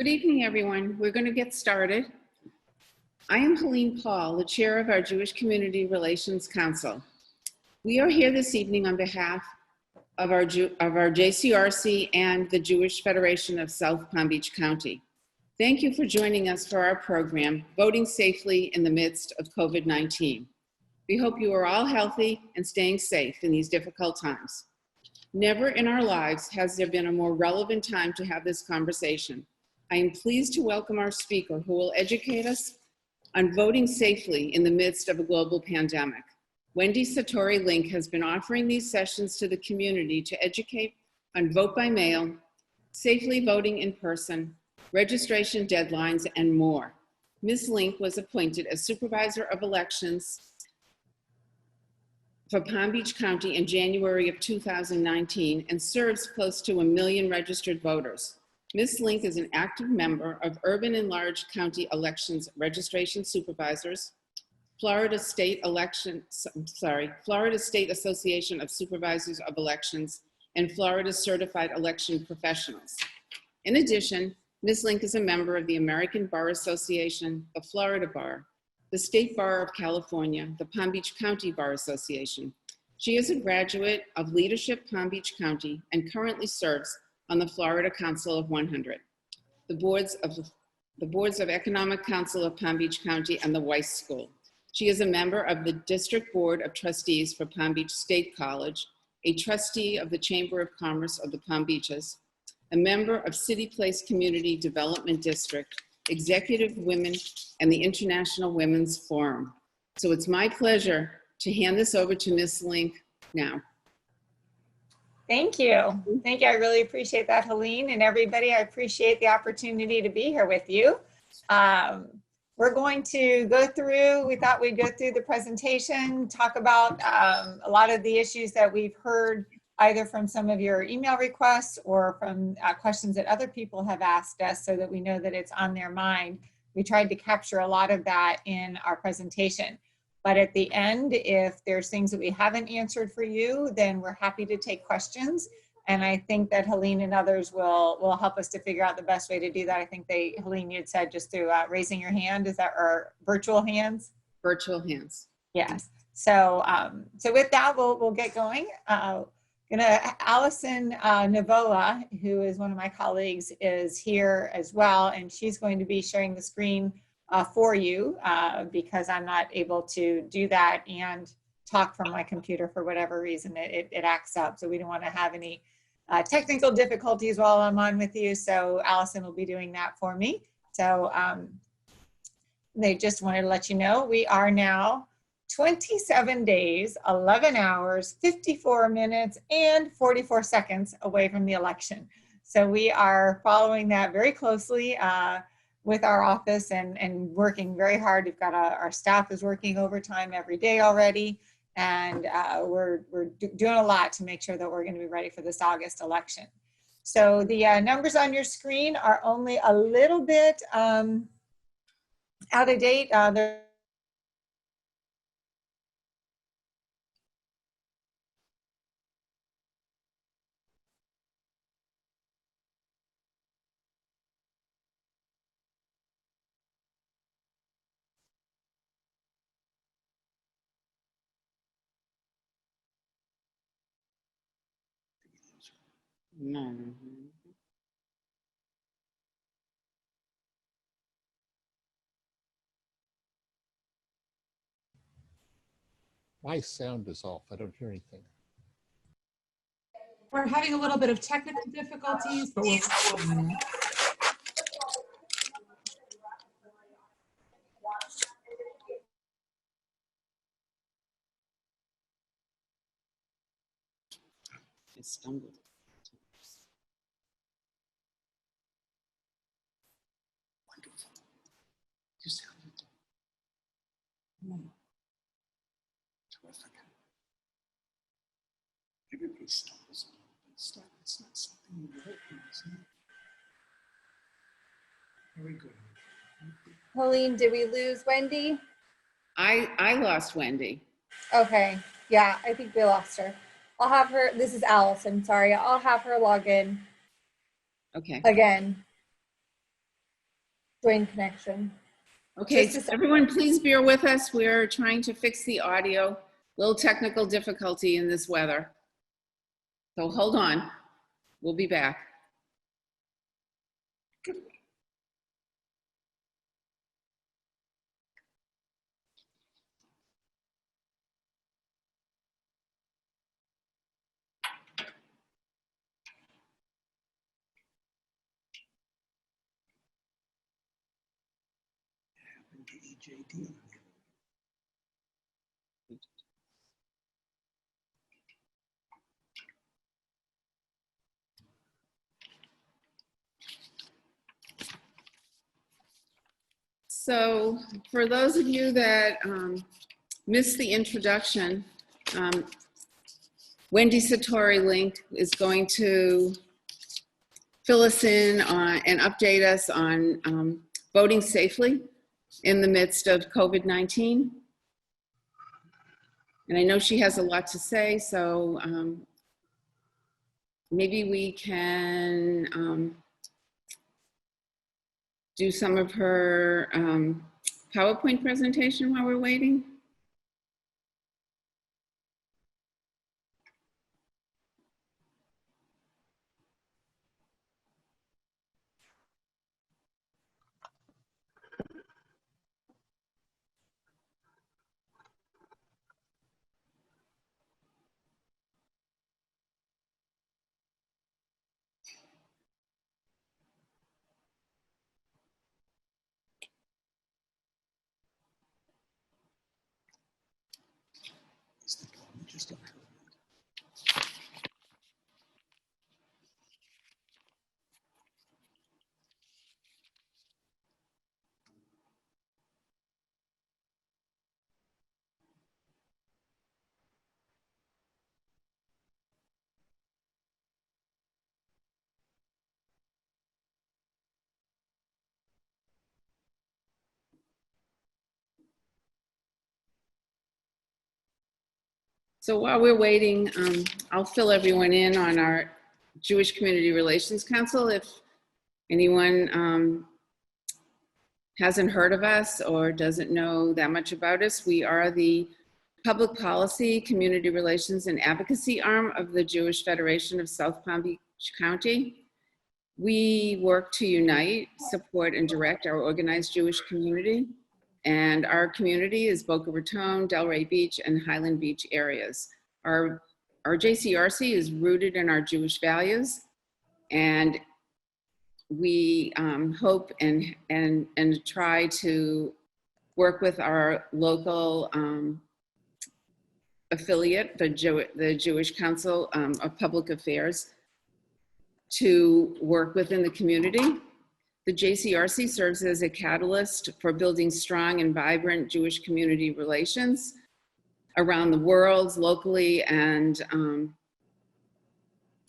Good evening, everyone. We're going to get started. I am Helene Paul, the chair of our Jewish Community Relations Council. We are here this evening on behalf of our JCRC and the Jewish Federation of South Palm Beach County. Thank you for joining us for our program, Voting Safely in the Midst of COVID-19. We hope you are all healthy and staying safe in these difficult times. Never in our lives has there been a more relevant time to have this conversation. I am pleased to welcome our speaker who will educate us on voting safely in the midst of a global pandemic. Wendy Sartory Link has been offering these sessions to the community to educate on vote by mail, safely voting in person, registration deadlines, and more. Ms. Link was appointed as Supervisor of Elections for Palm Beach County in January of 2019 and serves close to 1 million registered voters. Ms. Link is an active member of Urban and Large County Elections Registration Supervisors, Florida State Association of Supervisors of Elections, and Florida Certified Election Professionals. In addition, Ms. Link is a member of the American Bar Association, the Florida Bar, the State Bar of California, the Palm Beach County Bar Association. She is a graduate of Leadership Palm Beach County and currently serves on the Florida Council of 100, the boards of Economic Council of Palm Beach County, and the Weiss School. She is a member of the District Board of Trustees for Palm Beach State College, a trustee of the Chamber of Commerce of the Palm Beaches, a member of City Place Community Development District, Executive Women, and the International Women's Forum. So it's my pleasure to hand this over to Ms. Link now. Thank you. Thank you. I really appreciate that, Helene, and everybody. I appreciate the opportunity to be here with you. We're going to go through, we thought we'd go through the presentation, talk about a lot of the issues that we've heard either from some of your email requests or from questions that other people have asked us so that we know that it's on their mind. We tried to capture a lot of that in our presentation. But at the end, if there's things that we haven't answered for you, then we're happy to take questions. And I think that Helene and others will help us to figure out the best way to do that. I think Helene, you had said just through raising your hand, is that, or virtual hands? Virtual hands. Yes. So, so with that, we'll get going. Allison Navola, who is one of my colleagues, is here as well, and she's going to be sharing the screen for you because I'm not able to do that and talk from my computer for whatever reason it acts up. So we don't want to have any technical difficulties while I'm on with you. So Allison will be doing that for me. So they just wanted to let you know we are now 27 days, 11 hours, 54 minutes, and 44 seconds away from the election. So we are following that very closely with our office and working very hard. We've got our staff is working overtime every day already, and we're doing a lot to make sure that we're going to be ready for this August election. So the numbers on your screen are only a little bit out of date. They're No. My sound is off. I don't hear anything. We're having a little bit of technical difficulties, but we're working on it. I stumbled. Wonderful. You sounded terrific. Everybody stumbles a little bit. It's not something you work on, isn't it? Very good. Helene, did we lose Wendy? I lost Wendy. Okay, yeah, I think we lost her. I'll have her, this is Allison, sorry. I'll have her log in Okay. again. Join connection. Okay, Just a second. everyone, please bear with us. We're trying to fix the audio. Little technical difficulty in this weather. So hold on. We'll be back. So for those of you that missed the introduction, Wendy Sartory Link is going to fill us in on and update us on voting safely in the midst of COVID-19. And I know she has a lot to say, so maybe we can do some of her PowerPoint presentation while we're waiting. So while we're waiting, I'll fill everyone in on our Jewish Community Relations Council. If anyone hasn't heard of us or doesn't know that much about us, we are the public policy, community relations, and advocacy arm of the Jewish Federation of South Palm Beach County. We work to unite, support, and direct our organized Jewish community. And our community is Boca Raton, Delray Beach, and Highland Beach areas. Our JCRC is rooted in our Jewish values, and we hope and try to work with our local affiliate, the Jewish Council of Public Affairs, to work within the community. The JCRC serves as a catalyst for building strong and vibrant Jewish community relations around the world, locally, and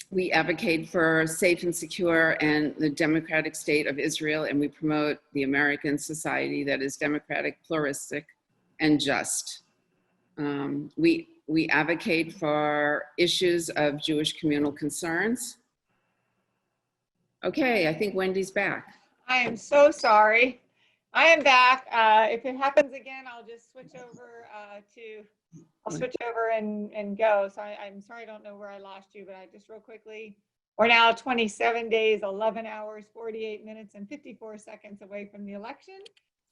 we advocate for safe and secure and the democratic state of Israel, and we promote the American society that is democratic, pluralistic, and just. We advocate for issues of Jewish communal concerns. Okay, I think Wendy's back. I am so sorry. I am back. If it happens again, I'll just switch over I'll switch over and go. So I'm sorry, I don't know where I lost you, but I just real quickly, we're now 27 days, 11 hours, 48 minutes, and 54 seconds away from the election.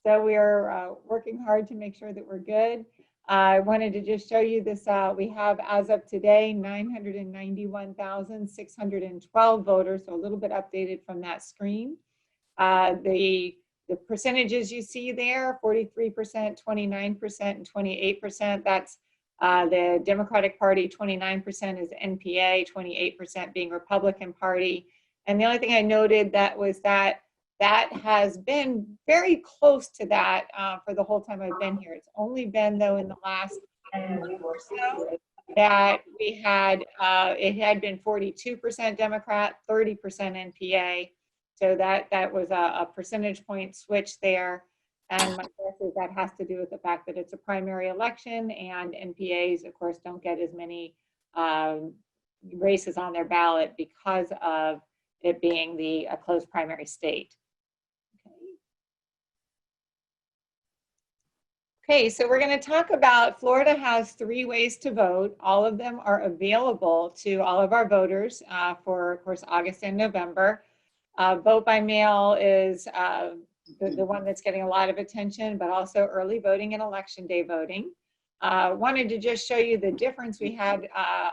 So we are working hard to make sure that we're good. I wanted to just show you this. We have, as of today, 991,612 voters, so a little bit updated from that screen. The percentages you see there, 43%, 29%, and 28%, that's the Democratic Party. 29% is NPA, 28% being Republican Party. And the only thing I noted that was that has been very close to that for the whole time I've been here. It's only been, though, in the last year or so that we had, it had been 42% Democrat, 30% NPA. So that was a percentage point switch there. And my guess is that has to do with the fact that it's a primary election, and NPAs, of course, don't get as many races on their ballot because of it being a closed primary state. Okay. Okay, so we're going to talk about Florida has 3 ways to vote. All of them are available to all of our voters for, of course, August and November. Vote by mail is the one that's getting a lot of attention, but also early voting and election day voting. Wanted to just show you the difference we had.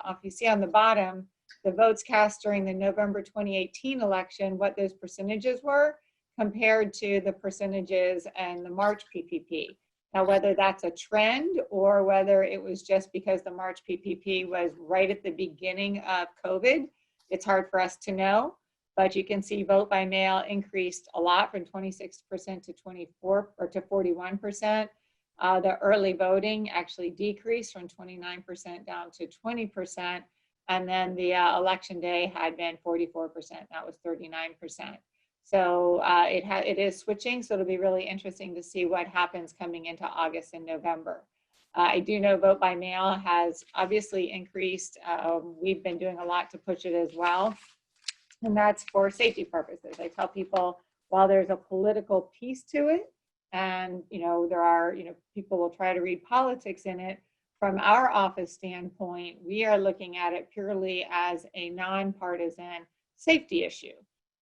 If you see on the bottom, the votes cast during the November 2018 election, what those percentages were compared to the percentages in the March PPP. Now, whether that's a trend or whether it was just because the March PPP was right at the beginning of COVID, it's hard for us to know. But you can see vote by mail increased a lot from 26% to 24 or to 41%. The early voting actually decreased from 29% down to 20%. And then the election day had been 44%. That was 39%. So it is switching. So it'll be really interesting to see what happens coming into August and November. I do know vote by mail has obviously increased. We've been doing a lot to push it as well. And that's for safety purposes. I tell people, while there's a political piece to it, and there are, people will try to read politics in it, from our office standpoint, we are looking at it purely as a nonpartisan safety issue.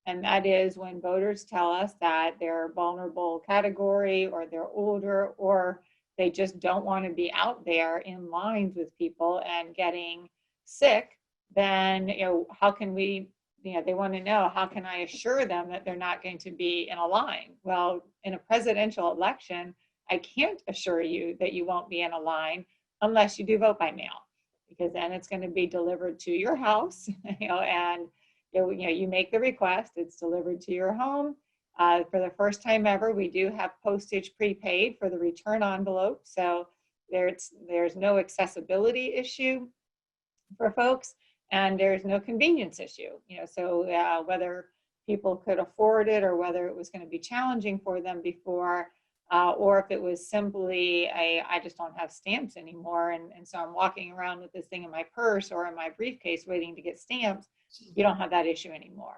And that is when voters tell us that they're a vulnerable category, or they're older, or they just don't want to be out there in lines with people and getting sick, then how can we, they want to know, how can I assure them that they're not going to be in a line? Well, in a presidential election, I can't assure you that you won't be in a line unless you do vote by mail, because then it's going to be delivered to your house, and you make the request, it's delivered to your home. For the first time ever, we do have postage prepaid for the return envelope, so there's no accessibility issue for folks, and there's no convenience issue. So whether people could afford it or whether it was going to be challenging for them before, or if it was simply I just don't have stamps anymore, and so I'm walking around with this thing in my purse or in my briefcase waiting to get stamps, you don't have that issue anymore.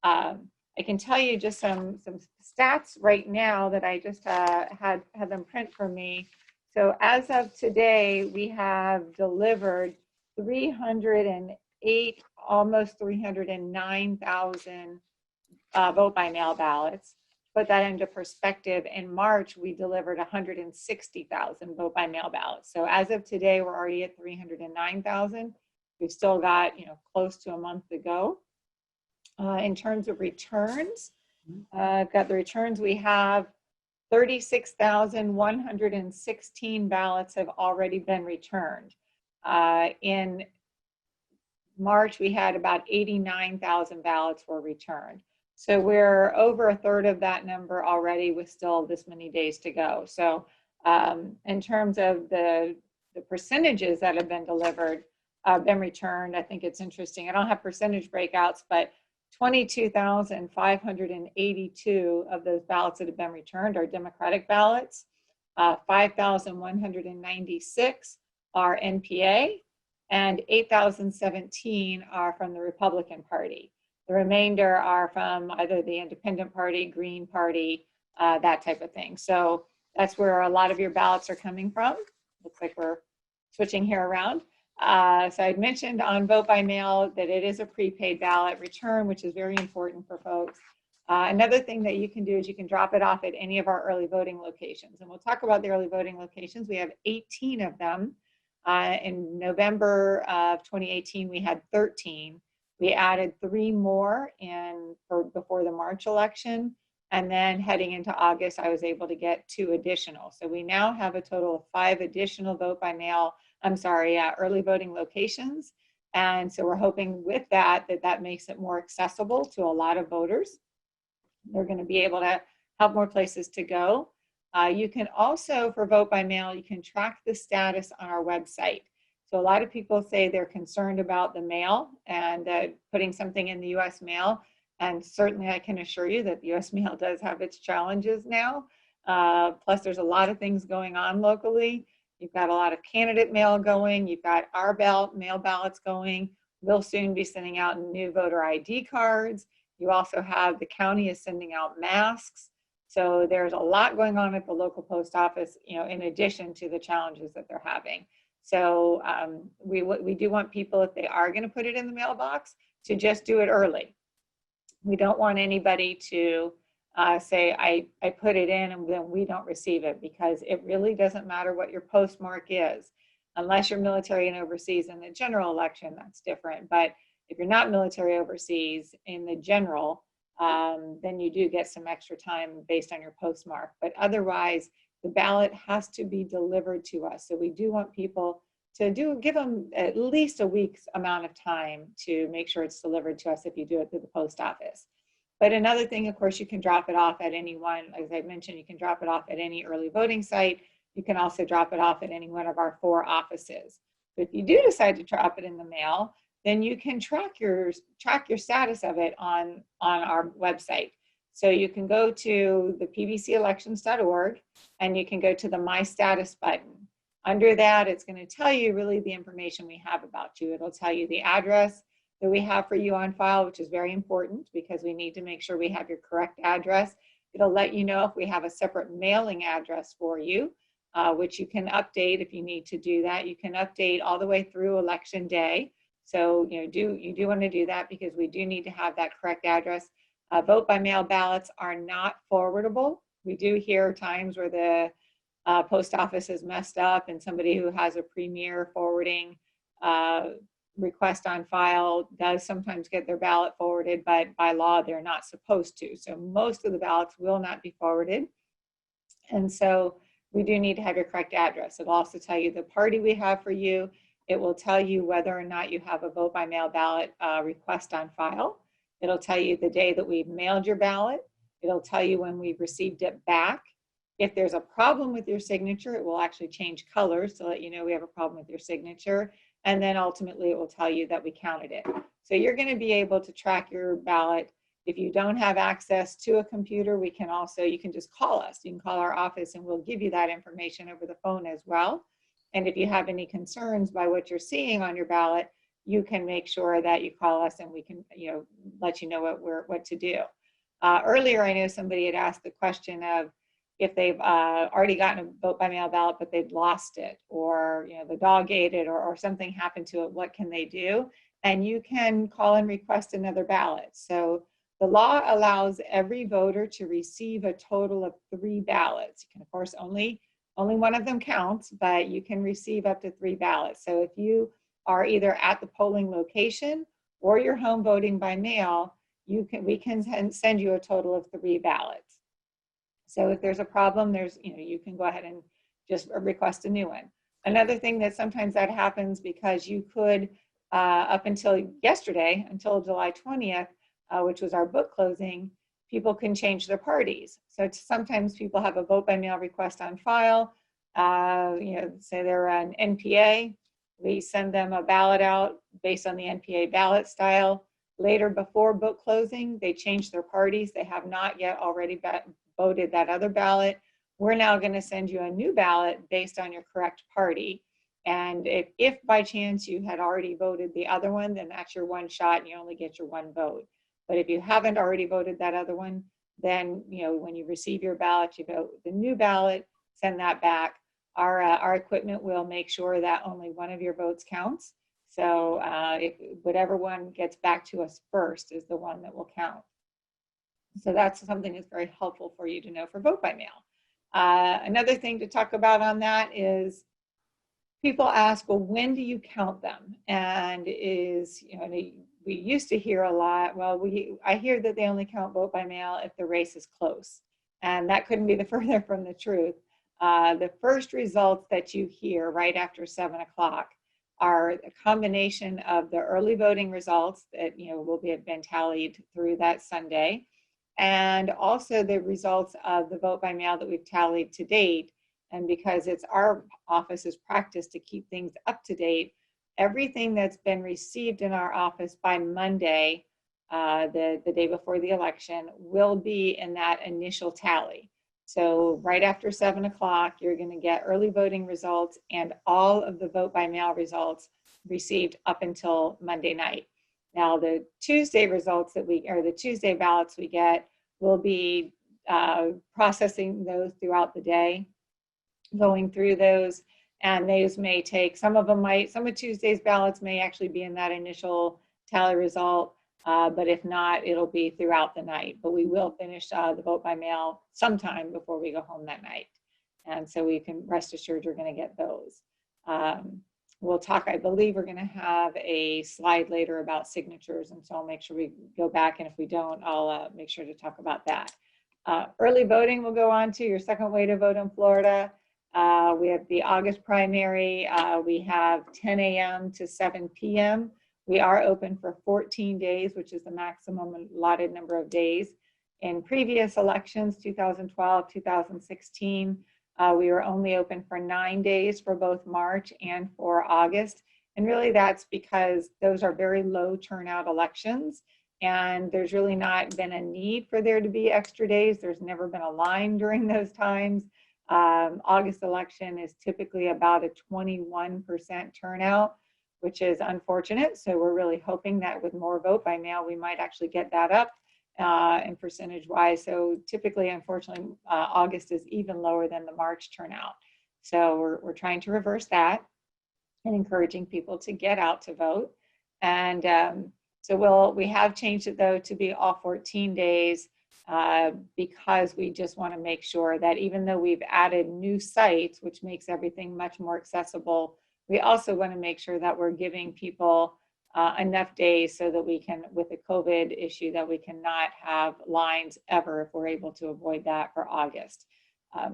I can tell you just some stats right now that I just had them print for me. So as of today, we have delivered 308, almost 309,000 vote by mail ballots. Put that into perspective, in March, we delivered 160,000 vote by mail ballots. So as of today, we're already at 309,000. We've still got, close to a month to go. In terms of returns, I've got the returns. We have 36,116 ballots have already been returned. In March, we had about 89,000 ballots were returned. So we're over a third of that number already with still this many days to go. So in terms of the percentages that have been delivered, been returned, I think it's interesting. I don't have percentage breakouts, but 22,582 of those ballots that have been returned are Democratic ballots. 5,196 are NPA, and 8,017 are from the Republican Party. The remainder are from either the Independent Party, Green Party, that type of thing. So that's where a lot of your ballots are coming from. Looks like we're switching here around. So I'd mentioned on vote by mail that it is a prepaid ballot return, which is very important for folks. Another thing that you can do is you can drop it off at any of our early voting locations. And we'll talk about the early voting locations. We have 18 of them. In November of 2018, we had 13. We added 3 more before the March election. And then heading into August, I was able to get 2 additional. So we now have a total of 5 additional early voting locations. And so we're hoping with that makes it more accessible to a lot of voters. They're going to be able to have more places to go. You can also, for vote by mail, you can track the status on our website. So a lot of people say they're concerned about the mail and putting something in the U.S. mail. And certainly I can assure you that the U.S. mail does have its challenges now. Plus there's a lot of things going on locally. You've got a lot of candidate mail going. You've got our mail ballots going. We'll soon be sending out new voter ID cards. You also have the county is sending out masks. So there's a lot going on at the local post office, you know, in addition to the challenges that they're having. So we do want people, if they are going to put it in the mailbox, to just do it early. We don't want anybody to say, I put it in and then we don't receive it, because it really doesn't matter what your postmark is, unless you're military and overseas. In the general election, that's different. But if you're not military overseas in the general, then you do get some extra time based on your postmark. But otherwise, the ballot has to be delivered to us. So we do want people to give them at least a week's amount of time to make sure it's delivered to us if you do it through the post office. But another thing, of course, you can drop it off at any one, as I mentioned, you can drop it off at any early voting site. You can also drop it off at any one of our 4 offices. But if you do decide to drop it in the mail, then you can track your status of it on our website. So you can go to the pbcelections.org and you can go to the My Status button. Under that, it's going to tell you really the information we have about you. It'll tell you the address that we have for you on file, which is very important because we need to make sure we have your correct address. It'll let you know if we have a separate mailing address for you, which you can update if you need to do that. You can update all the way through election day. So you do want to do that because we do need to have that correct address. Vote by mail ballots are not forwardable. We do hear times where the post office is messed up and somebody who has a premier forwarding request on file does sometimes get their ballot forwarded, but by law they're not supposed to. So most of the ballots will not be forwarded. And so we do need to have your correct address. It'll also tell you the party we have for you. It will tell you whether or not you have a vote by mail ballot request on file. It'll tell you the day that we've mailed your ballot. It'll tell you when we've received it back. If there's a problem with your signature, it will actually change colors to let you know we have a problem with your signature. And then ultimately it will tell you that we counted it. So you're going to be able to track your ballot. If you don't have access to a computer, you can just call us. You can call our office and we'll give you that information over the phone as well. And if you have any concerns by what you're seeing on your ballot, you can make sure that you call us and we can, let you know what to do. Earlier, I know somebody had asked the question of if they've already gotten a vote by mail ballot, but they've lost it, or the dog ate it, or something happened to it. What can they do? And you can call and request another ballot. So the law allows every voter to receive a total of 3 ballots. You can, of course, only one of them counts, but you can receive up to 3 ballots. So if you are either at the polling location or you're home voting by mail, we can send you a total of 3 ballots. So if there's a problem, you can go ahead and just request a new one. Another thing that sometimes that happens because you could, up until yesterday, until July 20th, which was our book closing, people can change their parties. So sometimes people have a vote by mail request on file, say they're an NPA, we send them a ballot out based on the NPA ballot style. Later, before book closing, they change their parties. They have not yet already voted that other ballot. We're now going to send you a new ballot based on your correct party. And if by chance you had already voted the other one, then that's your one shot and you only get your 1 vote. But if you haven't already voted that other one, then when you receive your ballot, you vote the new ballot, send that back. Our equipment will make sure that only one of your votes counts. So whatever one gets back to us first is the one that will count. So that's something that's very helpful for you to know for vote by mail. Another thing to talk about on that is people ask, well, when do you count them? And we used to hear a lot, well, I hear that they only count vote by mail if the race is close. And that couldn't be further from the truth. The first results that you hear right after 7 o'clock are a combination of the early voting results that will have been tallied through that Sunday, and also the results of the vote by mail that we've tallied to date. And because it's our office's practice to keep things up to date, everything that's been received in our office by Monday, the day before the election, will be in that initial tally. So right after 7 o'clock, you're going to get early voting results and all of the vote by mail results received up until Monday night. Now the Tuesday results the Tuesday ballots we get will be processing those throughout the day, going through those. And those may take, some of Tuesday's ballots may actually be in that initial tally result. But if not, it'll be throughout the night. But we will finish the vote by mail sometime before we go home that night. And so we can rest assured you're going to get those. We'll talk, I believe we're going to have a slide later about signatures. And so I'll make sure we go back. And if we don't, I'll make sure to talk about that. Early voting will go on to your second way to vote in Florida. We have the August primary. We have 10 a.m. to 7 p.m. We are open for 14 days, which is the maximum allotted number of days. In previous elections, 2012, 2016, we were only open for 9 days for both March and for August. And really that's because those are very low turnout elections. And there's really not been a need for there to be extra days. There's never been a line during those times. August election is typically about a 21% turnout, which is unfortunate. So we're really hoping that with more vote by mail, we might actually get that up in percentage wise. So typically, unfortunately, August is even lower than the March turnout. So we're trying to reverse that and encouraging people to get out to vote. And so we have changed it though to be all 14 days because we just want to make sure that even though we've added new sites, which makes everything much more accessible, we also want to make sure that we're giving people enough days so that we can, with the COVID issue, that we cannot have lines ever if we're able to avoid that for August. Of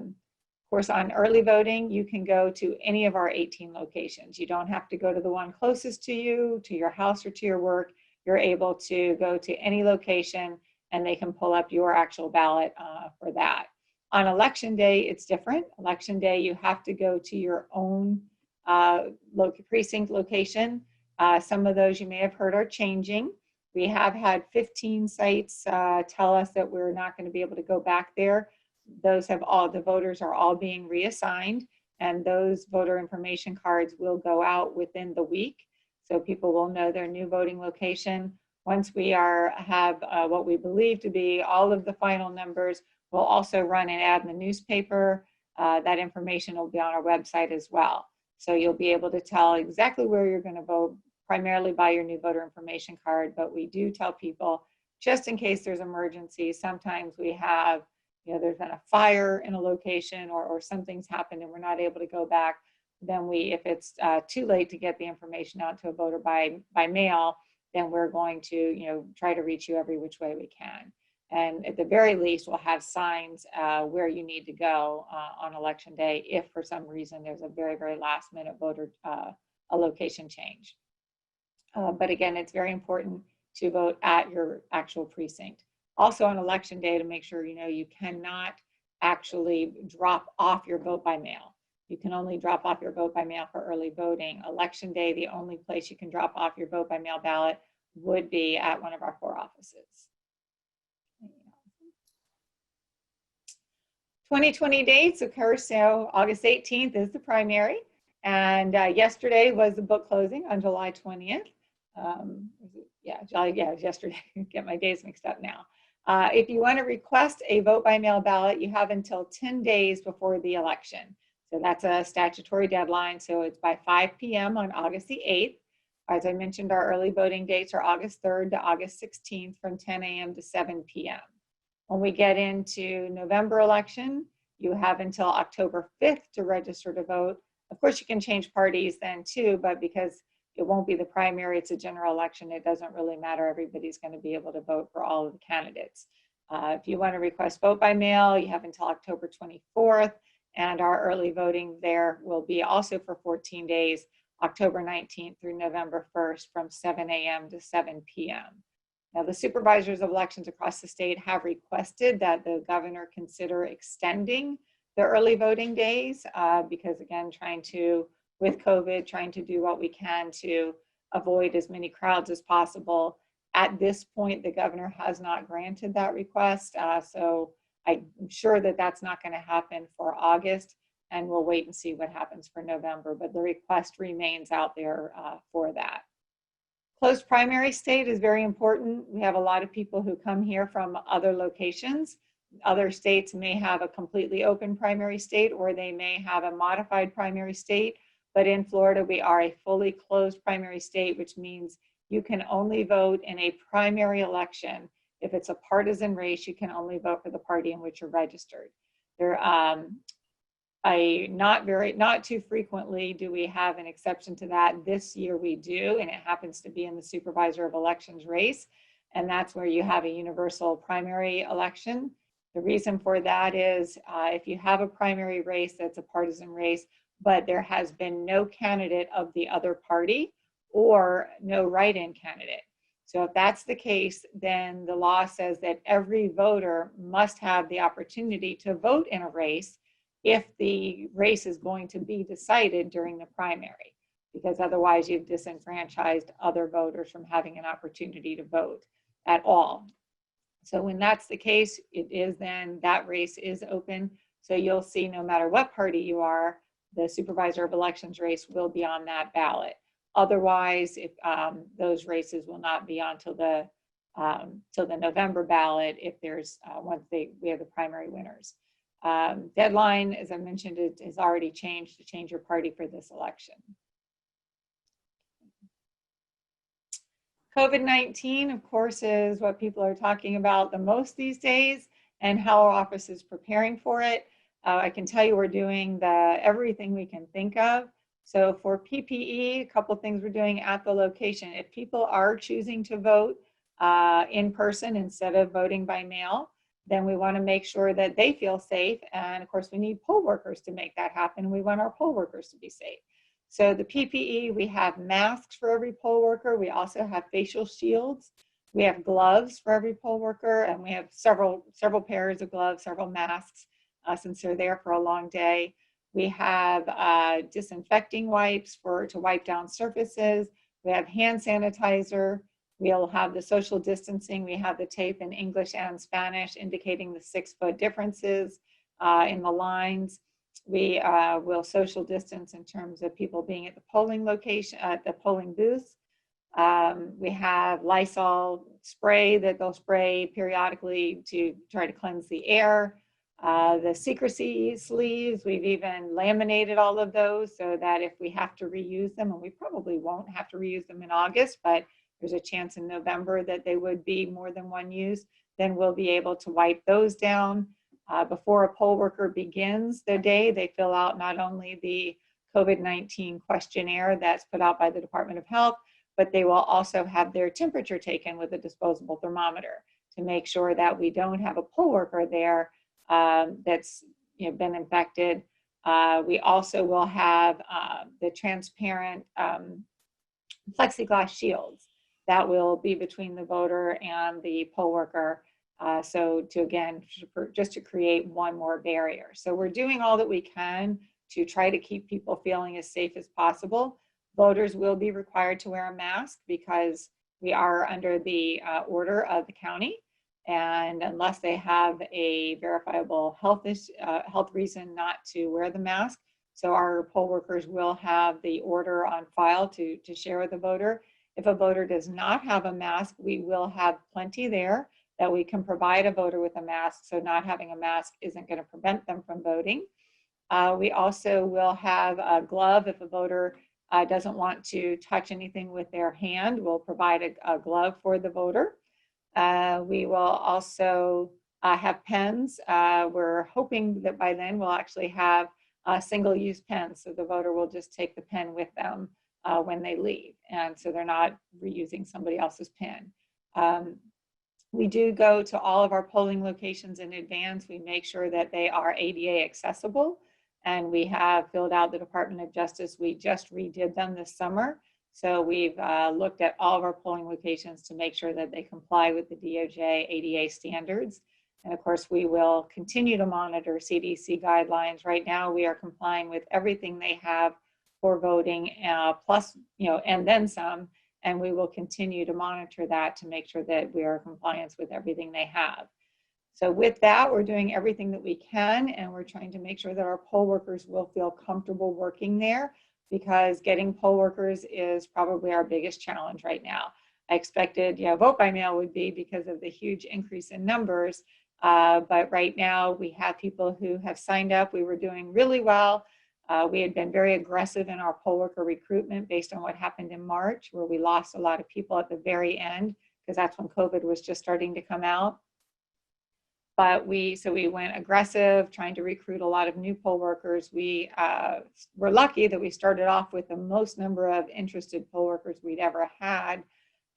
course, on early voting, you can go to any of our 18 locations. You don't have to go to the one closest to you, to your house, or to your work. You're able to go to any location and they can pull up your actual ballot for that. On election day, it's different. Election day, you have to go to your own precinct location. Some of those you may have heard are changing. We have had 15 sites tell us that we're not going to be able to go back there. Those have the voters are all being reassigned, and those voter information cards will go out within the week. So people will know their new voting location. Once we have what we believe to be all of the final numbers, we'll also run an ad in the newspaper. That information will be on our website as well. So you'll be able to tell exactly where you're going to vote, primarily by your new voter information card. But we do tell people, just in case there's emergency, sometimes we have, there's been a fire in a location or something's happened and we're not able to go back. Then if it's too late to get the information out to a voter by mail, then we're going to, try to reach you every which way we can. And at the very least, we'll have signs where you need to go on election day if for some reason there's a very, very last minute voter a location change. But again, it's very important to vote at your actual precinct. Also on election day, to make sure you cannot actually drop off your vote by mail. You can only drop off your vote by mail for early voting. Election day, the only place you can drop off your vote by mail ballot would be at one of our 4 offices. 2020 dates occur, so August 18th is the primary, and yesterday was the book closing on July 20th. Yesterday. Get my days mixed up now. If you want to request a vote by mail ballot, you have until 10 days before the election. So that's a statutory deadline. So it's by 5 p.m. on August the 8th. As I mentioned, our early voting dates are August 3rd to August 16th from 10 a.m. to 7 p.m. When we get into November election, you have until October 5th to register to vote. Of course, you can change parties then too, but because it won't be the primary, it's a general election, it doesn't really matter. Everybody's going to be able to vote for all of the candidates. If you want to request vote by mail, you have until October 24th, and our early voting there will be also for 14 days, October 19th through November 1st from 7 a.m. to 7 p.m. Now, the supervisors of elections across the state have requested that the governor consider extending the early voting days because, again, with COVID, trying to do what we can to avoid as many crowds as possible. At this point, the governor has not granted that request. So I'm sure that that's not going to happen for August, and we'll wait and see what happens for November. But the request remains out there for that. Closed primary state is very important. We have a lot of people who come here from other locations. Other states may have a completely open primary state, or they may have a modified primary state. But in Florida, we are a fully closed primary state, which means you can only vote in a primary election. If it's a partisan race, you can only vote for the party in which you're registered. Not too frequently do we have an exception to that. This year we do, and it happens to be in the Supervisor of Elections race. And that's where you have a universal primary election. The reason for that is if you have a primary race that's a partisan race, but there has been no candidate of the other party or no write-in candidate. So if that's the case, then the law says that every voter must have the opportunity to vote in a race if the race is going to be decided during the primary, because otherwise you've disenfranchised other voters from having an opportunity to vote at all. So when that's the case, it is then that race is open. So you'll see no matter what party you are, the Supervisor of Elections race will be on that ballot. Otherwise, if those races will not be on till the November ballot if there's once we have the primary winners. Deadline, as I mentioned, it has already changed to change your party for this election. COVID-19, of course, is what people are talking about the most these days, and how our office is preparing for it. I can tell you we're doing everything we can think of. So for PPE, a couple things we're doing at the location. If people are choosing to vote in person instead of voting by mail, then we want to make sure that they feel safe. And of course, we need poll workers to make that happen. We want our poll workers to be safe. So the PPE, we have masks for every poll worker. We also have facial shields. We have gloves for every poll worker, and we have several pairs of gloves, several masks, since they're there for a long day. We have disinfecting wipes to wipe down surfaces. We have hand sanitizer. We'll have the social distancing. We have the tape in English and Spanish indicating the 6-foot differences in the lines. We will social distance in terms of people being at the polling location, at the polling booths. We have Lysol spray that they'll spray periodically to try to cleanse the air. The secrecy sleeves, we've even laminated all of those so that if we have to reuse them, and we probably won't have to reuse them in August, but there's a chance in November that they would be more than one use, then we'll be able to wipe those down. Before a poll worker begins their day, they fill out not only the COVID-19 questionnaire that's put out by the Department of Health, but they will also have their temperature taken with a disposable thermometer to make sure that we don't have a poll worker there that's been infected. We also will have the transparent plexiglass shields that will be between the voter and the poll worker. So just to create one more barrier. So we're doing all that we can to try to keep people feeling as safe as possible. Voters will be required to wear a mask because we are under the order of the county. And unless they have a verifiable health reason not to wear the mask, so our poll workers will have the order on file to share with the voter. If a voter does not have a mask, we will have plenty there that we can provide a voter with a mask, so not having a mask isn't going to prevent them from voting. We also will have a glove if a voter doesn't want to touch anything with their hand. We'll provide a glove for the voter. We will also have pens. We're hoping that by then we'll actually have single-use pens, so the voter will just take the pen with them when they leave, and so they're not reusing somebody else's pen. We do go to all of our polling locations in advance. We make sure that they are ADA accessible, and we have filled out the Department of Justice. We just redid them this summer. So we've looked at all of our polling locations to make sure that they comply with the DOJ ADA standards. And of course, we will continue to monitor CDC guidelines. Right now, we are complying with everything they have for voting, plus, and then some. And we will continue to monitor that to make sure that we are in compliance with everything they have. So with that, we're doing everything that we can, and we're trying to make sure that our poll workers will feel comfortable working there, because getting poll workers is probably our biggest challenge right now. I expected, vote by mail would be because of the huge increase in numbers. But right now we have people who have signed up. We were doing really well. We had been very aggressive in our poll worker recruitment based on what happened in March, where we lost a lot of people at the very end, because that's when COVID was just starting to come out. But we went aggressive, trying to recruit a lot of new poll workers. We were lucky that we started off with the most number of interested poll workers we'd ever had.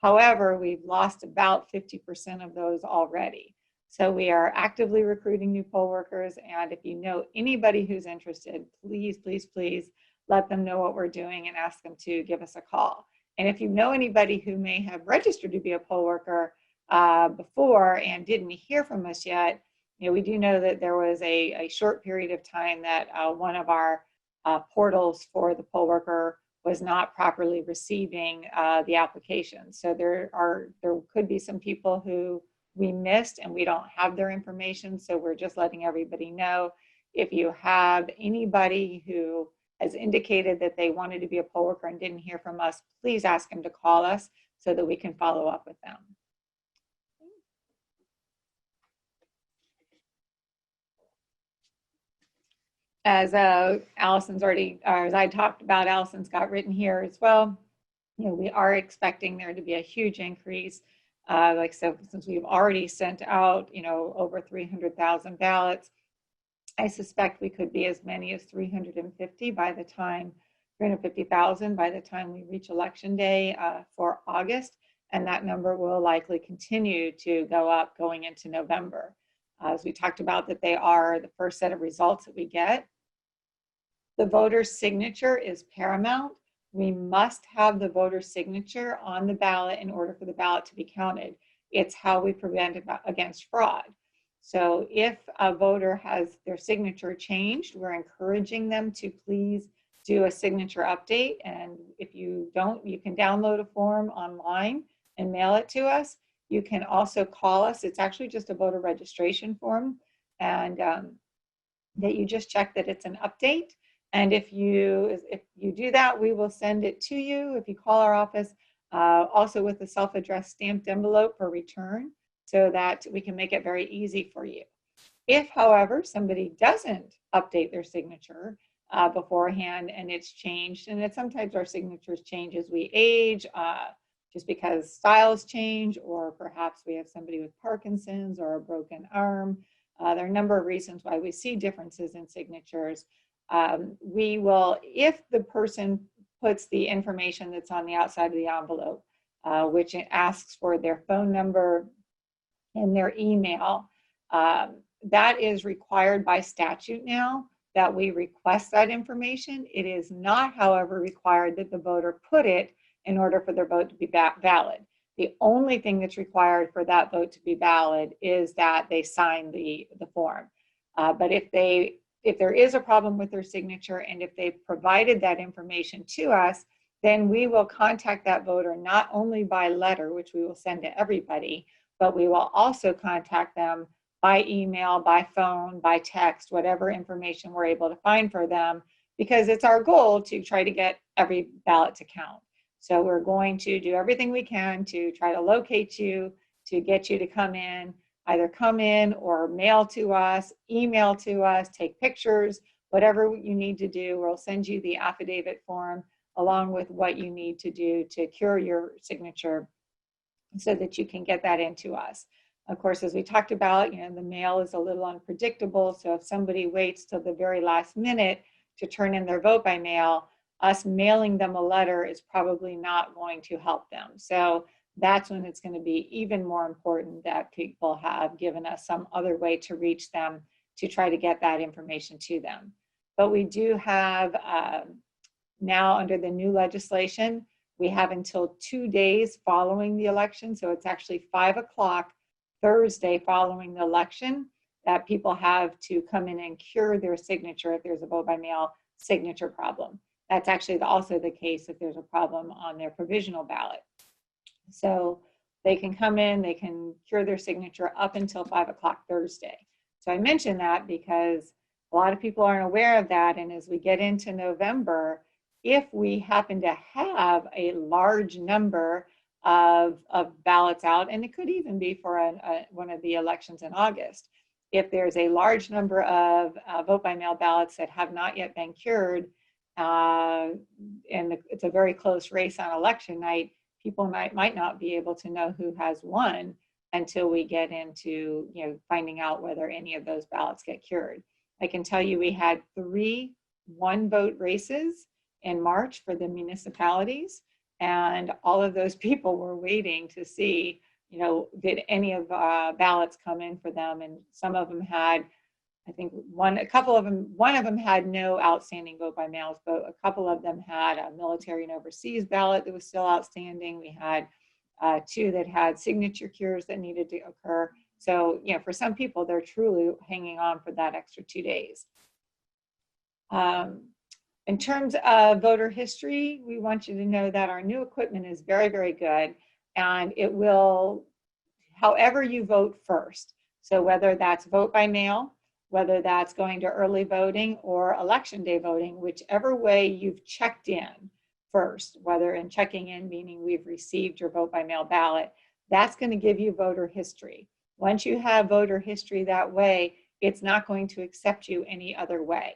However, we've lost about 50% of those already. So we are actively recruiting new poll workers. And if you know anybody who's interested, please, please, please let them know what we're doing and ask them to give us a call. And if you know anybody who may have registered to be a poll worker before and didn't hear from us yet, we do know that there was a short period of time that one of our portals for the poll worker was not properly receiving the application. So there could be some people who we missed and we don't have their information. So we're just letting everybody know, if you have anybody who has indicated that they wanted to be a poll worker and didn't hear from us, please ask them to call us so that we can follow up with them. As Allison's already, or as I talked about, Allison's got written here as well. We are expecting there to be a huge increase. So since we've already sent out, over 300,000 ballots, I suspect we could be as many as 350,000 by the time we reach election day for August. And that number will likely continue to go up going into November. As we talked about, that they are the first set of results that we get. The voter's signature is paramount. We must have the voter's signature on the ballot in order for the ballot to be counted. It's how we prevent against fraud. So if a voter has their signature changed, we're encouraging them to please do a signature update. And if you don't, you can download a form online and mail it to us. You can also call us. It's actually just a voter registration form, and that you just check that it's an update. And if you do that, we will send it to you if you call our office, also with a self-addressed stamped envelope for return, so that we can make it very easy for you. If, however, somebody doesn't update their signature beforehand and it's changed, and sometimes our signatures change as we age, just because styles change, or perhaps we have somebody with Parkinson's or a broken arm. There are a number of reasons why we see differences in signatures. We will, if the person puts the information that's on the outside of the envelope, which asks for their phone number and their email, that is required by statute now that we request that information. It is not, however, required that the voter put it in order for their vote to be valid. The only thing that's required for that vote to be valid is that they sign the form. But if there is a problem with their signature, and if they've provided that information to us, then we will contact that voter not only by letter, which we will send to everybody, but we will also contact them by email, by phone, by text, whatever information we're able to find for them, because it's our goal to try to get every ballot to count. So we're going to do everything we can to try to locate you, to get you to come in, either come in or mail to us, email to us, take pictures, whatever you need to do. We'll send you the affidavit form along with what you need to do to cure your signature so that you can get that into us. Of course, as we talked about, the mail is a little unpredictable. So if somebody waits till the very last minute to turn in their vote by mail, us mailing them a letter is probably not going to help them. So that's when it's going to be even more important that people have given us some other way to reach them to try to get that information to them. But we do have now, under the new legislation, we have until 2 days following the election. So it's actually 5 o'clock Thursday following the election that people have to come in and cure their signature if there's a vote by mail signature problem. That's actually also the case if there's a problem on their provisional ballot. So they can come in, they can cure their signature up until 5 o'clock Thursday. So I mention that because a lot of people aren't aware of that. And as we get into November, if we happen to have a large number of ballots out, and it could even be for one of the elections in August, if there's a large number of vote by mail ballots that have not yet been cured, and it's a very close race on election night, people might not be able to know who has won until we get into finding out whether any of those ballots get cured. I can tell you we had 3 one-vote races in March for the municipalities, and all of those people were waiting to see, did any of ballots come in for them, and some of them had, I think one of them had no outstanding vote by mails, but a couple of them had a military and overseas ballot that was still outstanding. We had 2 that had signature cures that needed to occur. So, for some people, they're truly hanging on for that extra 2 days. In terms of voter history, we want you to know that our new equipment is very, very good, and it will, however you vote first. So whether that's vote by mail, whether that's going to early voting or election day voting, whichever way you've checked in first, whether in checking in, meaning we've received your vote by mail ballot, that's going to give you voter history. Once you have voter history that way, it's not going to accept you any other way.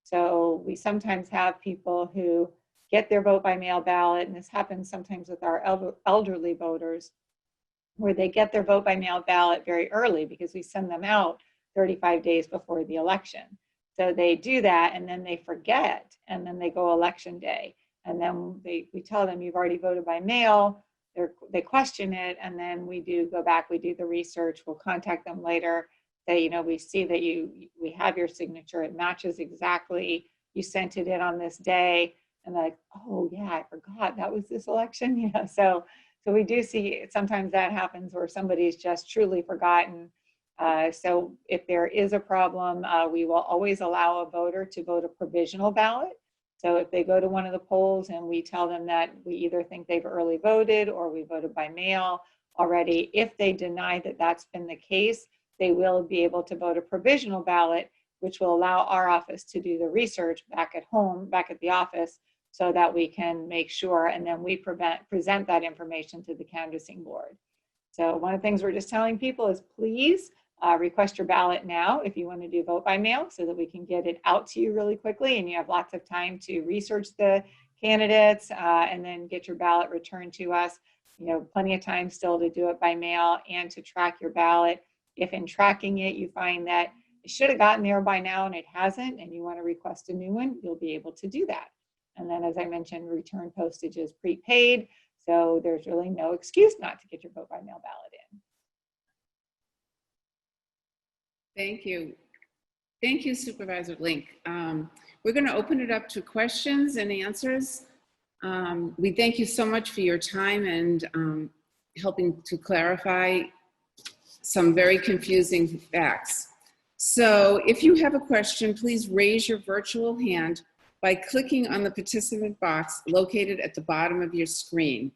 So we sometimes have people who get their vote by mail ballot, and this happens sometimes with our elderly voters, where they get their vote by mail ballot very early because we send them out 35 days before the election. So they do that and then they forget, and then they go election day. And then we tell them you've already voted by mail. They question it, and then we do go back, we do the research, we'll contact them later, say, we see that we have your signature, it matches exactly, you sent it in on this day, and they're like, oh yeah, I forgot that was this election. So we do see sometimes that happens where somebody's just truly forgotten. So if there is a problem, we will always allow a voter to vote a provisional ballot. So if they go to one of the polls and we tell them that we either think they've early voted or we voted by mail already, if they deny that that's been the case, they will be able to vote a provisional ballot, which will allow our office to do the research back at home, back at the office, so that we can make sure, and then we present that information to the canvassing board. So one of the things we're just telling people is please request your ballot now if you want to do vote by mail, so that we can get it out to you really quickly and you have lots of time to research the candidates and then get your ballot returned to us. Plenty of time still to do it by mail and to track your ballot. If in tracking it you find that it should have gotten there by now and it hasn't, and you want to request a new one, you'll be able to do that. And then, as I mentioned, return postage is prepaid, so there's really no excuse not to get your vote by mail ballot in. Thank you. Thank you, Supervisor Link. We're going to open it up to questions and answers. We thank you so much for your time and helping to clarify some very confusing facts. So if you have a question, please raise your virtual hand by clicking on the participant box located at the bottom of your screen.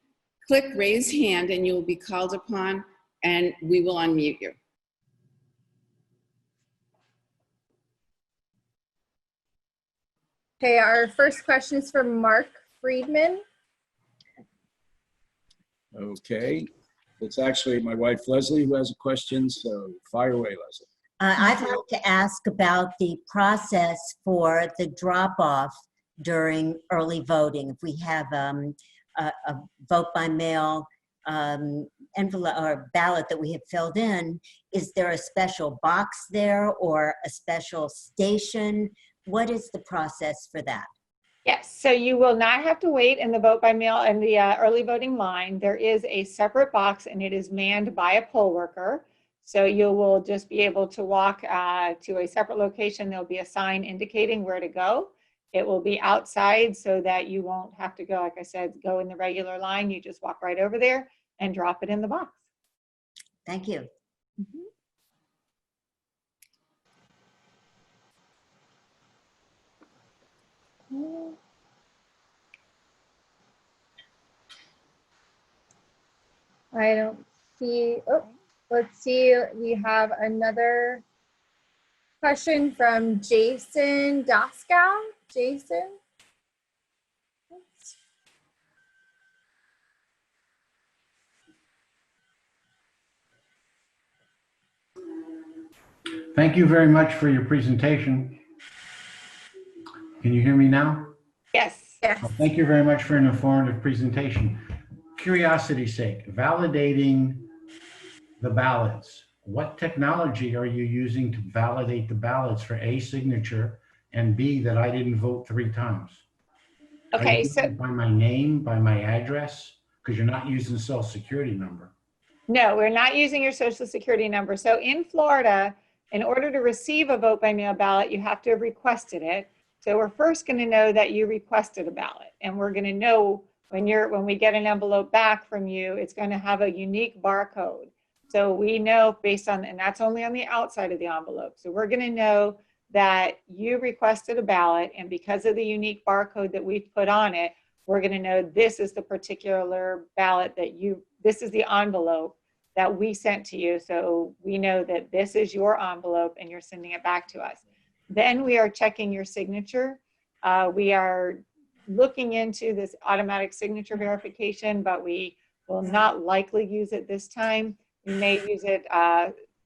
Click raise hand and you will be called upon and we will unmute you. Okay, our first question is from Mark Friedman. Okay, it's actually my wife Leslie who has a question, so fire away, Leslie. I'd like to ask about the process for the drop-off during early voting. If we have a vote by mail envelope or ballot that we have filled in, is there a special box there or a special station? What is the process for that? Yes, so you will not have to wait in the vote by mail and the early voting line. There is a separate box and it is manned by a poll worker. So you will just be able to walk to a separate location. There'll be a sign indicating where to go. It will be outside so that you won't have to go, like I said, go in the regular line. You just walk right over there and drop it in the box. Thank you. Mm-hmm. I don't see, oh, let's see, we have another question from Jason Doskow. Jason? Thank you very much for your presentation. Can you hear me now? Yes. Yes. Well, thank you very much for an informative presentation. Curiosity's sake, validating the ballots. What technology are you using to validate the ballots for A, signature, and B, that I didn't vote 3 times? Are Okay, you so doing it by my name, by my address? Because you're not using social security number. no, we're not using your social security number. So in Florida, in order to receive a vote by mail ballot, you have to have requested it. So we're first going to know that you requested a ballot, and we're going to know when we get an envelope back from you, it's going to have a unique barcode. So we know based on, and that's only on the outside of the envelope. So we're going to know that you requested a ballot, and because of the unique barcode that we've put on it, we're going to know this is the particular ballot that this is the envelope that we sent to you. So we know that this is your envelope and you're sending it back to us. Then we are checking your signature. We are looking into this automatic signature verification, but we will not likely use it this time. We may use it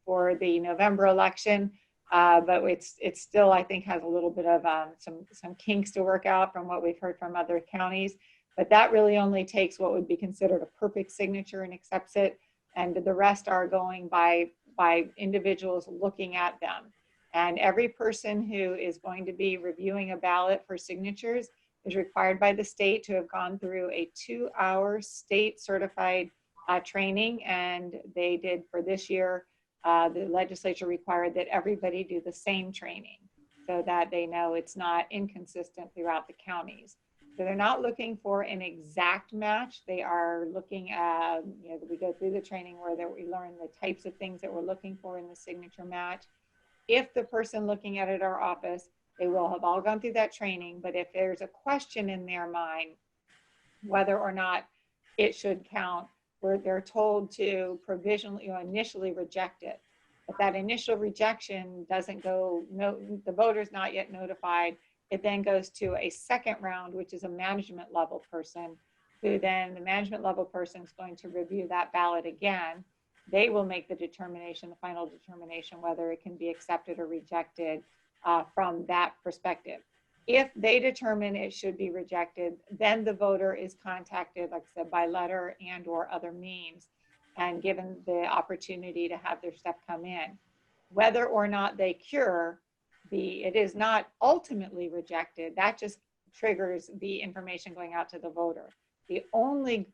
for the November election, but it's still, I think, has a little bit of some kinks to work out from what we've heard from other counties. But that really only takes what would be considered a perfect signature and accepts it. And the rest are going by individuals looking at them. And every person who is going to be reviewing a ballot for signatures is required by the state to have gone through a 2-hour state certified training. And they did for this year, the legislature required that everybody do the same training so that they know it's not inconsistent throughout the counties. So they're not looking for an exact match. They are looking at, we go through the training where we learn the types of things that we're looking for in the signature match. If the person looking at it at our office, they will have all gone through that training. But if there's a question in their mind, whether or not it should count, where they're told to provisionally or initially reject it. If that initial rejection doesn't go, the voter's not yet notified, it then goes to a second round, which is a management level person, who then the management level person is going to review that ballot again. They will make the determination, the final determination, whether it can be accepted or rejected from that perspective. If they determine it should be rejected, then the voter is contacted, like I said, by letter and or other means, and given the opportunity to have their stuff come in. Whether or not they cure, it is not ultimately rejected. That just triggers the information going out to the voter. The only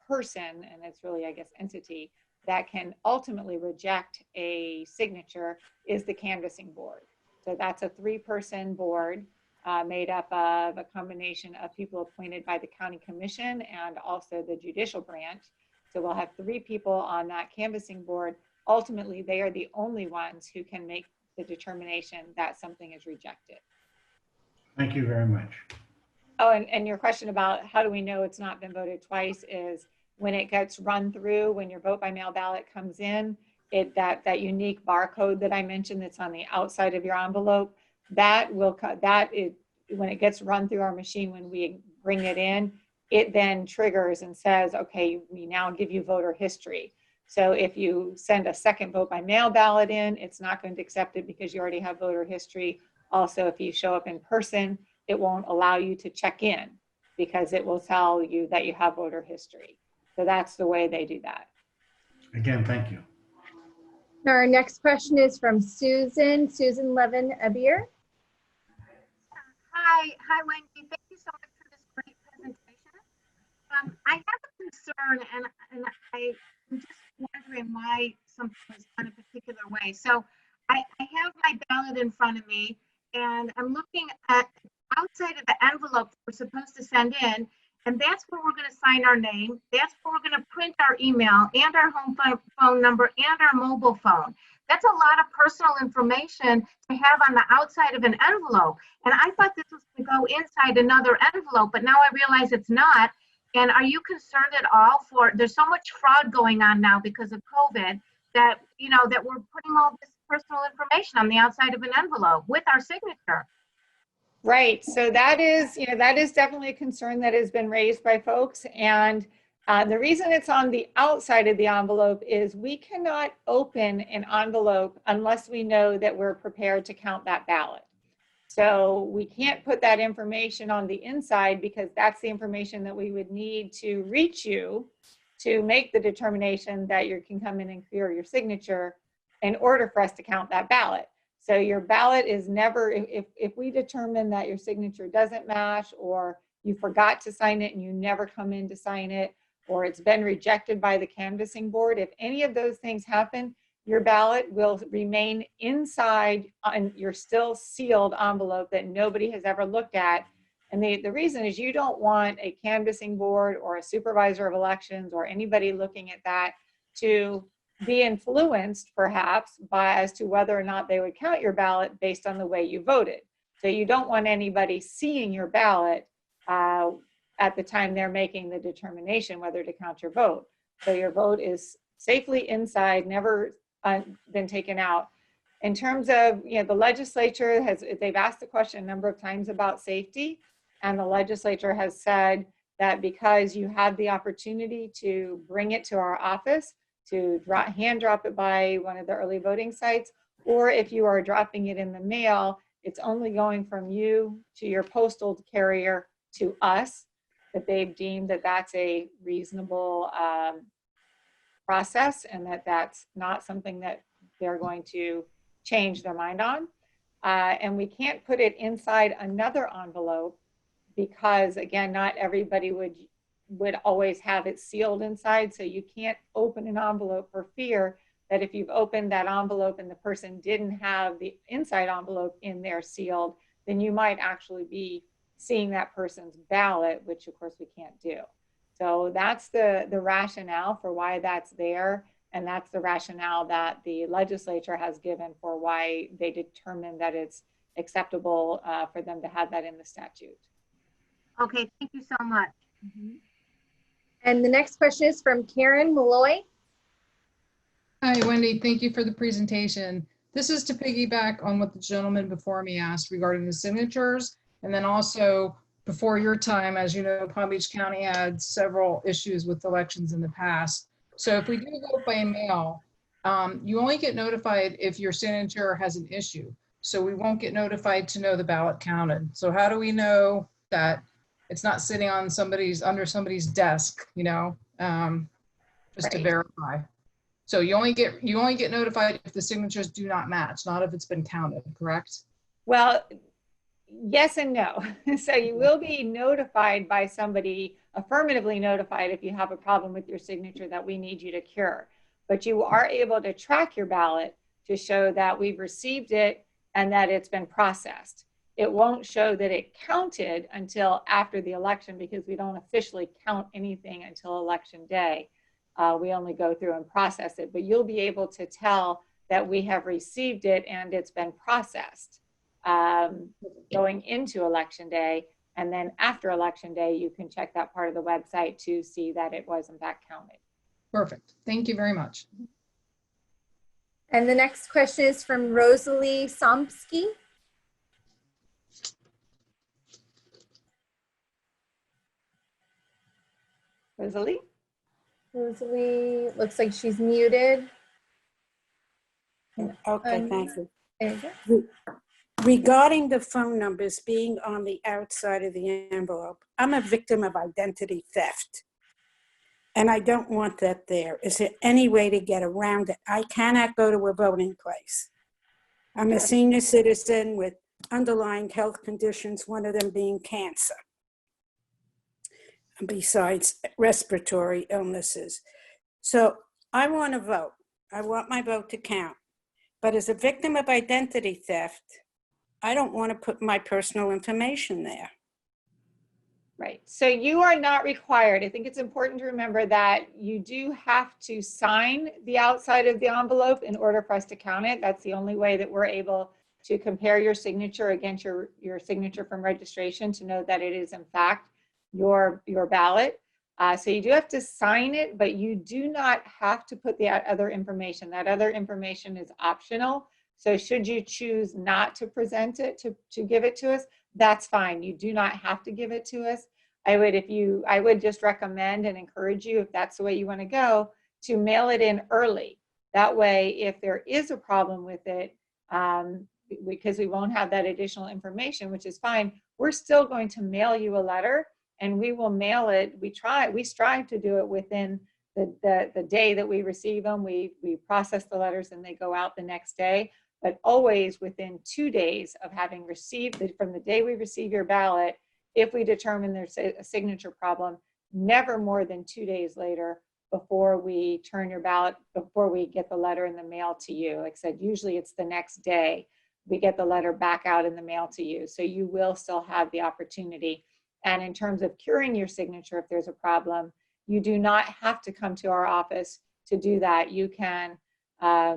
person, and it's really, I guess, entity, that can ultimately reject a signature is the canvassing board. So that's a 3-person board made up of a combination of people appointed by the county commission and also the judicial branch. So we'll have 3 people on that canvassing board. Ultimately, they are the only ones who can make the determination that something is rejected. Thank you very much. Oh, and your question about how do we know it's not been voted twice is when it gets run through, when your vote by mail ballot comes in, that unique barcode that I mentioned that's on the outside of your envelope, when it gets run through our machine, when we bring it in, it then triggers and says, okay, we now give you voter history. So if you send a second vote by mail ballot in, it's not going to accept it because you already have voter history. Also, if you show up in person, it won't allow you to check in because it will tell you that you have voter history. So that's the way they do that. Again, thank you. Our next question is from Susan Levin-Ebier. Hi, Wendy. Thank you so much for this great presentation. I have a concern, and I'm just wondering why something was done a particular way. So I have my ballot in front of me, and I'm looking at the outside of the envelope we're supposed to send in, and that's where we're going to sign our name. That's where we're going to print our email and our home phone number and our mobile phone. That's a lot of personal information to have on the outside of an envelope. And I thought this was going to go inside another envelope, but now I realize it's not. And are you concerned at all there's so much fraud going on now because of COVID that, that we're putting all this personal information on the outside of an envelope with our signature? Right. So that is definitely a concern that has been raised by folks. And The reason it's on the outside of the envelope is we cannot open an envelope unless we know that we're prepared to count that ballot. So we can't put that information on the inside because that's the information that we would need to reach you to make the determination that you can come in and clear your signature in order for us to count that ballot. So your ballot is never, if we determine that your signature doesn't match, or you forgot to sign it and you never come in to sign it, or it's been rejected by the canvassing board, if any of those things happen, your ballot will remain inside on your still sealed envelope that nobody has ever looked at. And the reason is you don't want a canvassing board or a supervisor of elections or anybody looking at that to be influenced perhaps by as to whether or not they would count your ballot based on the way you voted. So you don't want anybody seeing your ballot at the time they're making the determination whether to count your vote. So your vote is safely inside, never been taken out. In terms of, the legislature they've asked the question a number of times about safety, and the legislature has said that because you had the opportunity to bring it to our office, to hand drop it by one of the early voting sites, or if you are dropping it in the mail, it's only going from you to your postal carrier to us, that they've deemed that that's a reasonable process, and that that's not something that they're going to change their mind on. And we can't put it inside another envelope because, again, not everybody would always have it sealed inside. So you can't open an envelope for fear that if you've opened that envelope and the person didn't have the inside envelope in there sealed, then you might actually be seeing that person's ballot, which of course we can't do. So that's the rationale for why that's there. And that's the rationale that the legislature has given for why they determined that it's acceptable for them to have that in the statute. Okay, thank you so much. And the next question is from Karen Malloy. Hi, Wendy. Thank you for the presentation. This is to piggyback on what the gentleman before me asked regarding the signatures. And then also before your time, as you know, Palm Beach County had several issues with elections in the past. So if we do vote by mail, you only get notified if your signature has an issue. So we won't get notified to know the ballot counted. So how do we know that it's not sitting on under somebody's desk, just Right. to verify? So you only get notified if the signatures do not match, not if it's been counted, correct? Well, yes and no. So you will be notified by somebody, affirmatively notified, if you have a problem with your signature that we need you to cure. But you are able to track your ballot to show that we've received it and that it's been processed. It won't show that it counted until after the election because we don't officially count anything until election day. We only go through and process it, but you'll be able to tell that we have received it and it's been processed going into election day. And then after election day, you can check that part of the website to see that it was in fact counted. Perfect. Thank you very much. And the next question is from Rosalie Somsky. Rosalie? Rosalie, looks like she's muted. Okay, thank you. There you go. Regarding the phone numbers being on the outside of the envelope, I'm a victim of identity theft. And I don't want that there. Is there any way to get around it? I cannot go to a voting place. I'm a senior citizen with underlying health conditions, one of them being cancer, besides respiratory illnesses. So I want to vote. I want my vote to count. But as a victim of identity theft, I don't want to put my personal information there. Right. So you are not required. I think it's important to remember that you do have to sign the outside of the envelope in order for us to count it. That's the only way that we're able to compare your signature against your signature from registration to know that it is in fact your ballot. So you do have to sign it, but you do not have to put the other information. That other information is optional. So should you choose not to present it, to give it to us, that's fine. You do not have to give it to us. I would just recommend and encourage you, if that's the way you want to go, to mail it in early. That way, if there is a problem with it, because we won't have that additional information, which is fine, we're still going to mail you a letter, and we will mail it. We strive to do it within the day that we receive them. We process the letters and they go out the next day, but always within 2 days of having received from the day we receive your ballot. If we determine there's a signature problem, never more than 2 days later before we turn your ballot, before we get the letter in the mail to you. Like I said, usually it's the next day we get the letter back out in the mail to you. So you will still have the opportunity. And in terms of curing your signature, if there's a problem, you do not have to come to our office to do that. You can, all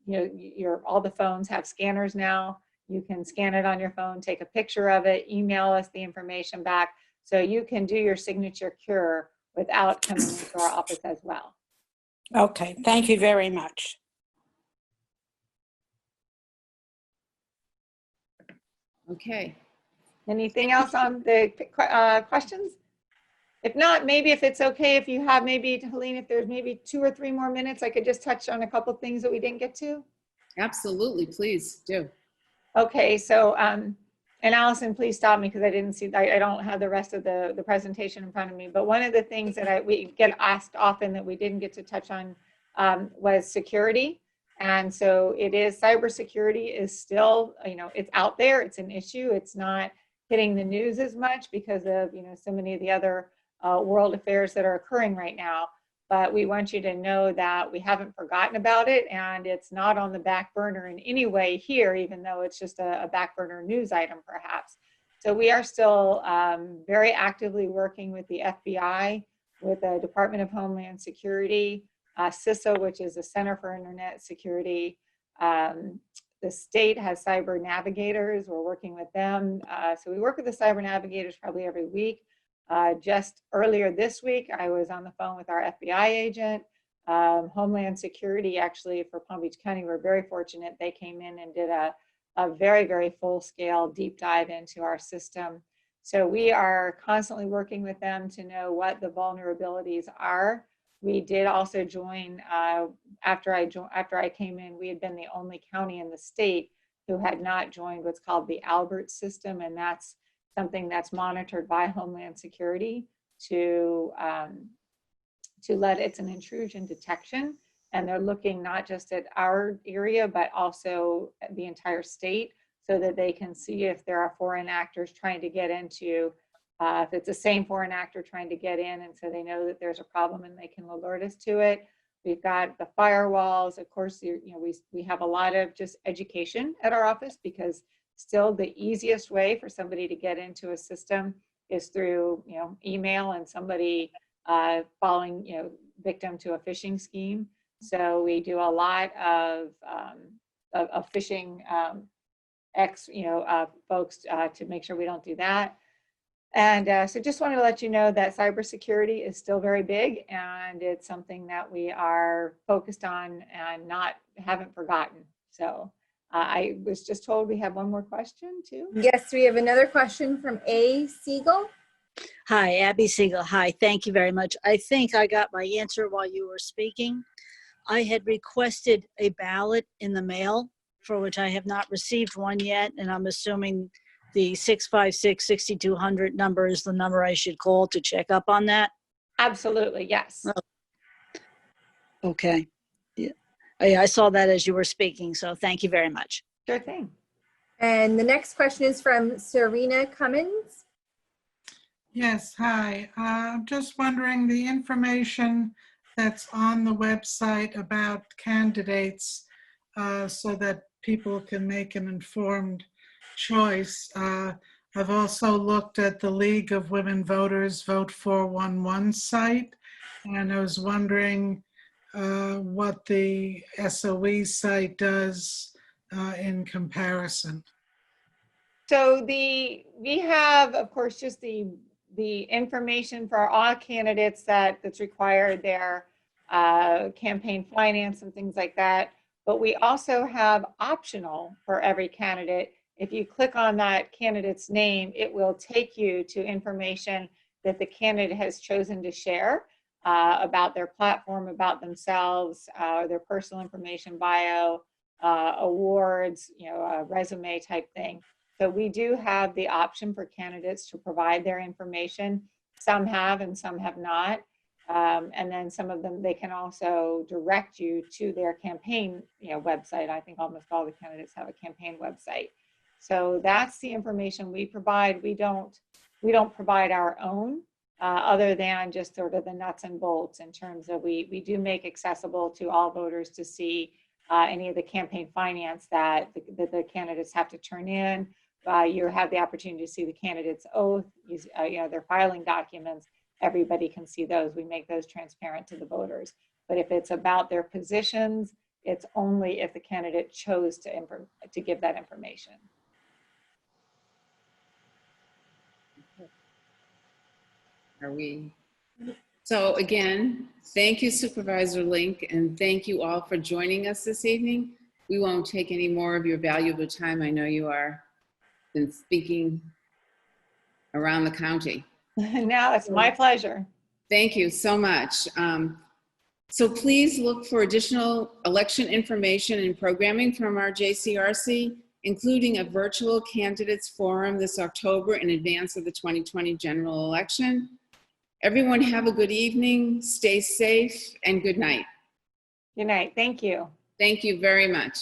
the phones have scanners now. You can scan it on your phone, take a picture of it, email us the information back. So you can do your signature cure without coming into our office as well. Okay, thank you very much. Okay. Anything else on the questions? If not, maybe if it's okay, if you have maybe, Helene, if there's maybe 2 or 3 more minutes, I could just touch on a couple of things that we didn't get to. Absolutely, please do. Okay, so, and Allison, please stop me because I didn't see, I don't have the rest of the presentation in front of me. But one of the things that we get asked often that we didn't get to touch on was security. And so it is, cybersecurity is still, it's out there, it's an issue. It's not hitting the news as much because of, so many of the other world affairs that are occurring right now. But we want you to know that we haven't forgotten about it, and it's not on the back burner in any way here, even though it's just a back burner news item perhaps. So we are still very actively working with the FBI, with the Department of Homeland Security, CISA, which is the Center for Internet Security. The state has cyber navigators. We're working with them. So we work with the cyber navigators probably every week. Just earlier this week, I was on the phone with our FBI agent. Homeland Security, actually, for Palm Beach County, we're very fortunate. They came in and did a very, very full-scale deep dive into our system. So we are constantly working with them to know what the vulnerabilities are. We did also join, after I came in, we had been the only county in the state who had not joined what's called the Albert system, and that's something that's monitored by Homeland Security to let, it's an intrusion detection, and they're looking not just at our area, but also at the entire state, so that they can see if there are foreign actors trying to get into, if it's the same foreign actor trying to get in, and so they know that there's a problem and they can alert us to it. We've got the firewalls. Of course, we have a lot of just education at our office, because still the easiest way for somebody to get into a system is through email and somebody falling victim to a phishing scheme. So we do a lot of phishing folks to make sure we don't do that. And so just wanted to let you know that cybersecurity is still very big, and it's something that we are focused on and haven't forgotten. So I was just told we have one more question too. Yes, we have another question from A. Siegel. Hi, Abby Siegel. Hi, thank you very much. I think I got my answer while you were speaking. I had requested a ballot in the mail, for which I have not received one yet, and I'm assuming the 656-6200 number is the number I should call to check up on that? Absolutely, yes. Okay. Yeah, I saw that as you were speaking, so thank you very much. Sure thing. And the next question is from Serena Cummins. Yes, hi. I'm just wondering, the information that's on the website about candidates so that people can make an informed choice. I've also looked at the League of Women Voters Vote 411 site, and I was wondering what the SOE site does in comparison. So we have, of course, just the information for all candidates that's required, their campaign finance and things like that. But we also have optional for every candidate. If you click on that candidate's name, it will take you to information that the candidate has chosen to share about their platform, about themselves, their personal information, bio, awards, a resume type thing. So we do have the option for candidates to provide their information. Some have and some have not. And then some of them, they can also direct you to their campaign website. I think almost all the candidates have a campaign website. So that's the information we provide. We don't provide our own other than just sort of the nuts and bolts in terms of we do make accessible to all voters to see any of the campaign finance that the candidates have to turn in. You have the opportunity to see the candidate's oath, their filing documents. Everybody can see those. We make those transparent to the voters. But if it's about their positions, it's only if the candidate chose to give that information. So again, thank you, Supervisor Link, and thank you all for joining us this evening. We won't take any more of your valuable time. I know you are been speaking around the county. No, it's my pleasure. Thank you so much. So please look for additional election information and programming from our JCRC, including a virtual candidates forum this October in advance of the 2020 general election. Everyone have a good evening, stay safe, and good night. Good night. Thank you. Thank you very much.